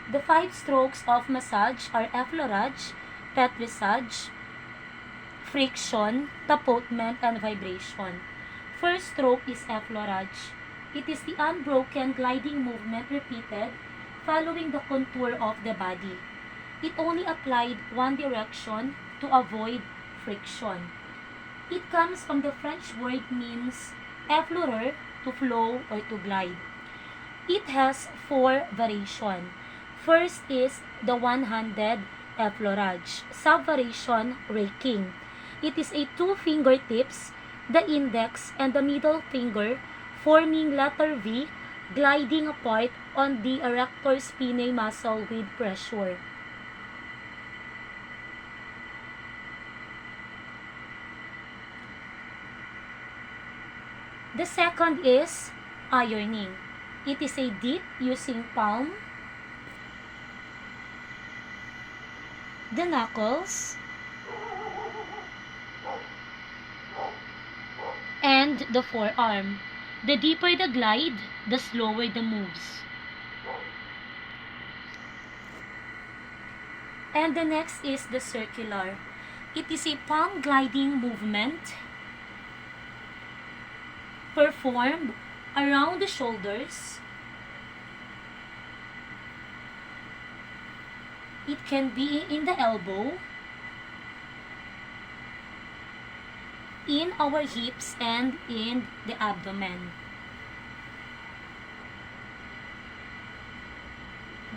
The 5 strokes of massage are Effleurage, Petrissage, friction, tapotement, and vibration. First stroke is Effleurage. It is the unbroken gliding movement repeated following the contour of the body. It only applied one direction to avoid friction. It comes from the French word means effleurer, to flow or to glide. It has 4 variations. First is the one-handed effleurage. Sub-variation, raking. It is a 2 fingertips, the index and the middle finger forming letter V, gliding apart on the erector spinae muscle with pressure. The second is ironing. It is a dip using palm, the knuckles, and the forearm. The deeper the glide, the slower the moves. And the next is the circular. It is a palm gliding movement performed around the shoulders. It can be in the elbow, in our hips, and in the abdomen.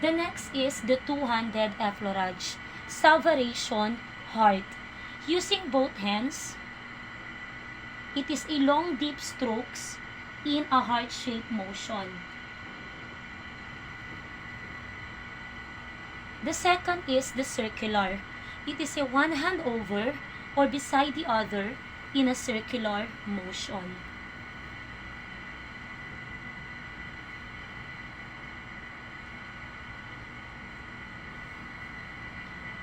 The next is the two-handed effleurage, sub-variation, heart. Using both hands, it is a long deep strokes in a heart-shaped motion. The second is the circular. It is a one hand over or beside the other in a circular motion.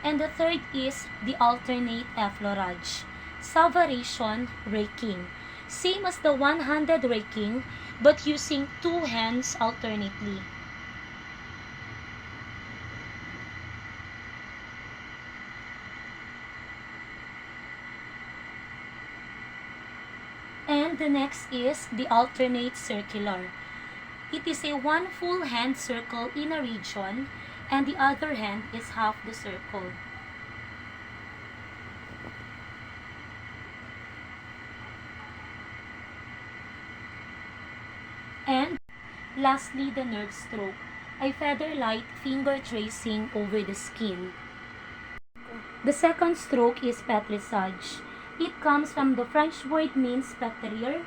And the third is the alternate effleurage. Sub-variation, raking. Same as the one-handed raking, but using 2 hands alternately. And the next is the alternate circular. It is a one full hand circle in a region, and the other hand is half the circle. And lastly, the nerve stroke, a feather-light finger tracing over the skin. The second stroke is Petrissage. It comes from the French word means pétrir.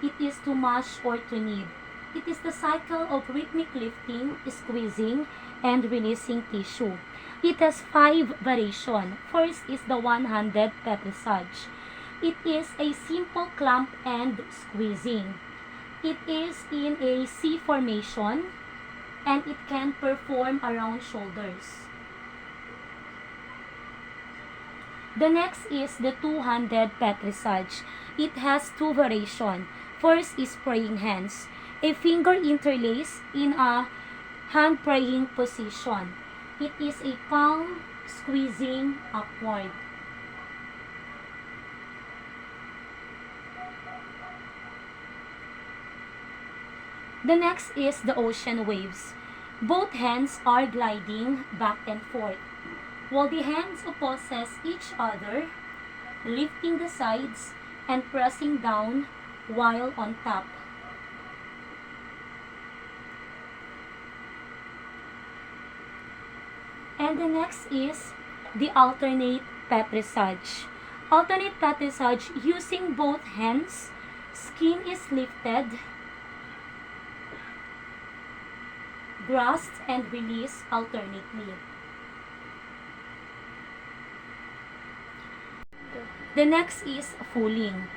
It is to mash or to knead. It is the cycle of rhythmic lifting, squeezing, and releasing tissue. It has 5 variations. First is the one-handed Petrissage. It is a simple clamp and squeezing. It is in a C formation, and it can perform around shoulders. The next is the two-handed Petrissage. It has 2 variations. First is praying hands. A finger interlace in a hand praying position. It is a palm squeezing upward. The next is the ocean waves. Both hands are gliding back and forth, while the hands opposes each other, lifting the sides and pressing down while on top. And the next is the alternate Petrissage. Alternate Petrissage using both hands, skin is lifted, grasped and released alternately. The next is pulling.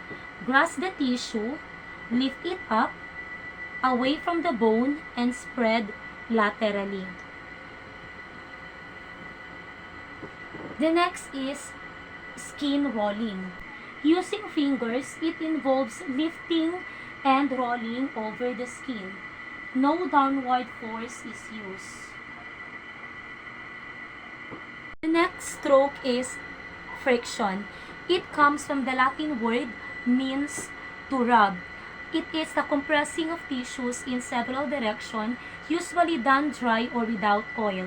Grasp the tissue, lift it up, away from the bone, and spread laterally. The next is skin rolling. Using fingers, it involves lifting and rolling over the skin. No downward force is used. next stroke is friction. It comes from the Latin word means to rub. It is the compressing of tissues in several directions, usually done dry or without oil.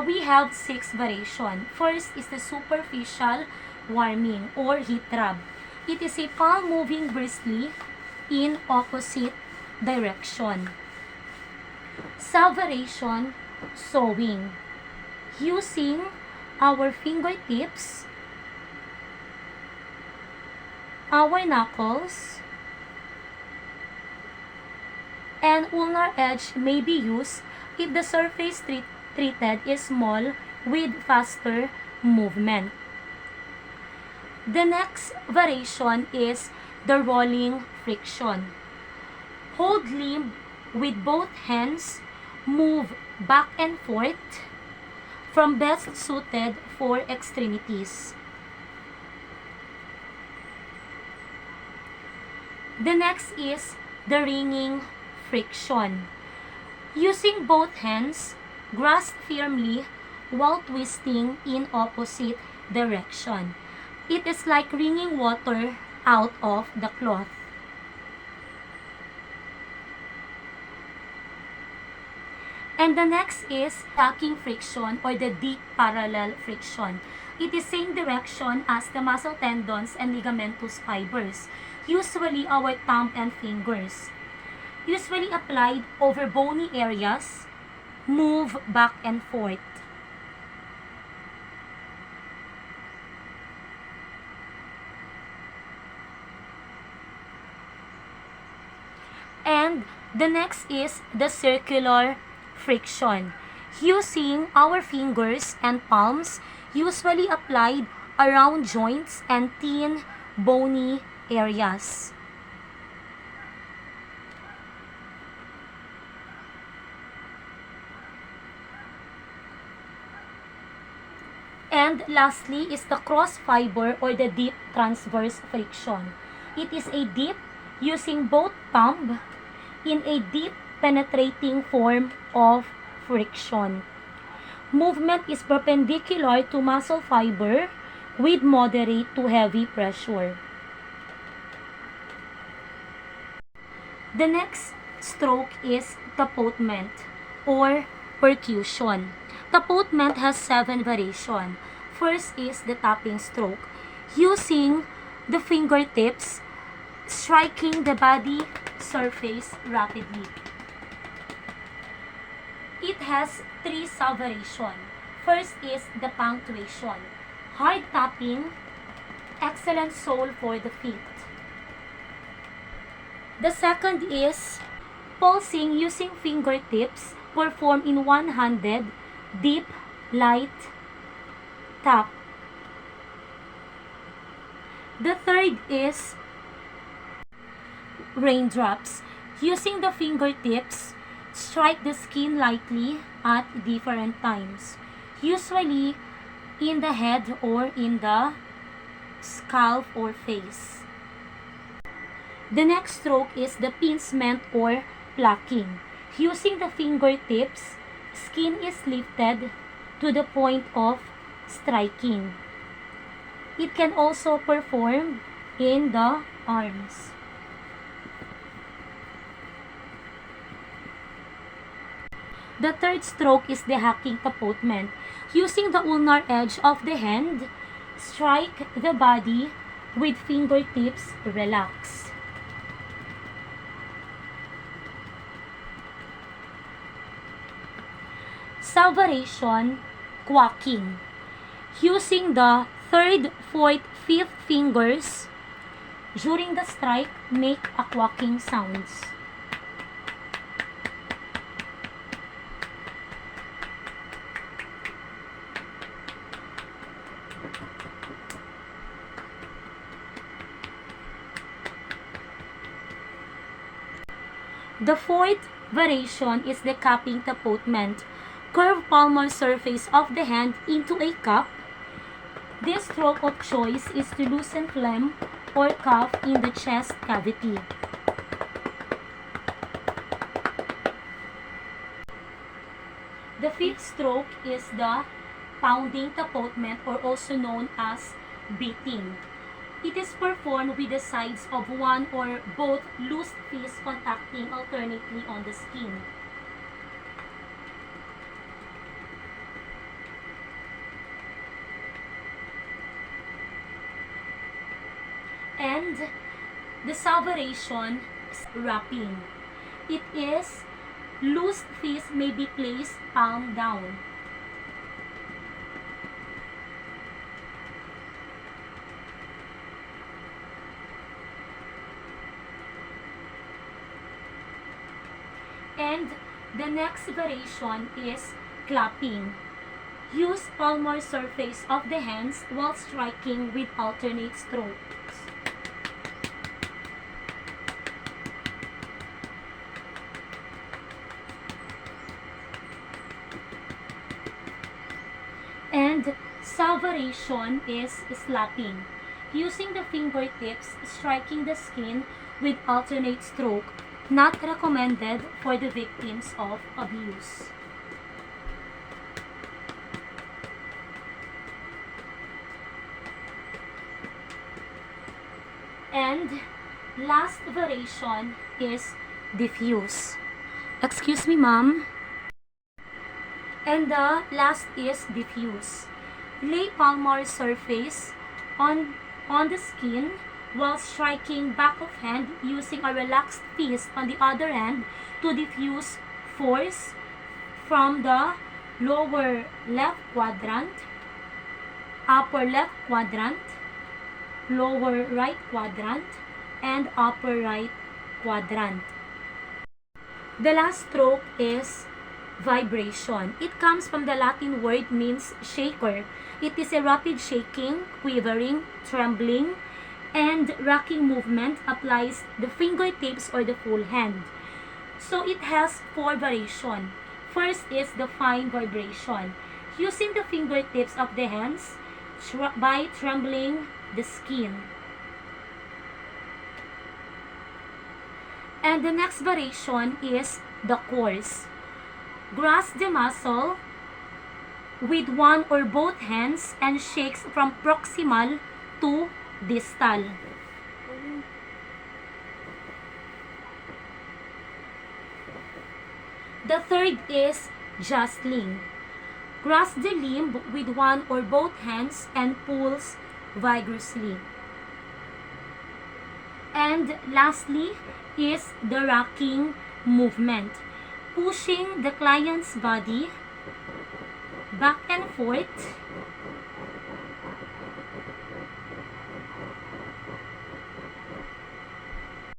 We have 6 variations. First is the superficial warming or heat rub. It is a palm moving briskly in opposite direction. Subvariation sewing. Using our fingertips, our knuckles, and ulnar edge may be used if the surface treated is small with faster movement. The next variation is the rolling friction. Hold limb with both hands, move back and forth from best suited for extremities. The next is the ringing friction. Using both hands, grasp firmly while twisting in opposite direction. It is like wringing water out of the cloth. And the next is tacking friction or the deep parallel friction. It is same direction as the muscle tendons and ligamentous fibers, usually our thumb and fingers. Usually applied over bony areas, move back and forth. And the next is the circular friction. Using our fingers and palms, usually applied around joints and thin, bony areas. And lastly is the cross fiber or the deep transverse friction. It is a dip using both thumb in a deep penetrating form of friction. Movement is perpendicular to muscle fiber with moderate to heavy pressure. The next stroke is tapotement or percussion. Tapotement has 7 variations. First is the tapping stroke. Using the fingertips, striking the body surface rapidly. It has 3 sub-variations. First is the punctuation. Hard tapping, excellent sole for the feet. The second is pulsing using fingertips, performed in one-handed, deep, light tap. The third is raindrops. Using the fingertips, strike the skin lightly at different times, usually in the head or in the scalp or face. The next stroke is the pincement or plucking. Using the fingertips, skin is lifted to the point of striking. It can also perform in the arms. The third stroke is the hacking tapotement. Using the ulnar edge of the hand, strike the body with fingertips, relax. Salvation, quacking. Using the third, fourth, fifth fingers during the strike, make a quacking sounds. The fourth variation is the cupping tapotement. Curve palmar surface of the hand into a cup. This stroke of choice is to loosen phlegm or cough in the chest cavity. The fifth stroke is the pounding tapotement, or also known as beating. It is performed with the sides of one or both loose fists contacting alternately on the skin. And the salvation is wrapping. It is loose fists may be placed palm down. And the next variation is clapping. Use palmar surface of the hands while striking with alternate strokes. And salvation is slapping. Using the fingertips, striking the skin with alternate stroke. Not recommended for the victims of abuse. And last variation is diffuse. Excuse me, ma'am. And the last is diffuse. Lay palmar surface on the skin while striking back of hand using a relaxed fist on the other hand to diffuse force from the lower left quadrant, upper left quadrant, lower right quadrant, and upper right quadrant. The last stroke is vibration. It comes from the Latin word means shaker. It is a rapid shaking, quivering, trembling, and rocking movement applies the fingertips or the full hand. So it has 4 variations. First is the fine vibration. Using the fingertips of the hands by trembling the skin. And the next variation is the coarse. Grasp the muscle with one or both hands and shakes from proximal to distal. The third is jostling. Grasp the limb with one or both hands and pulls vigorously. And lastly is the rocking movement. Pushing the client's body back and forth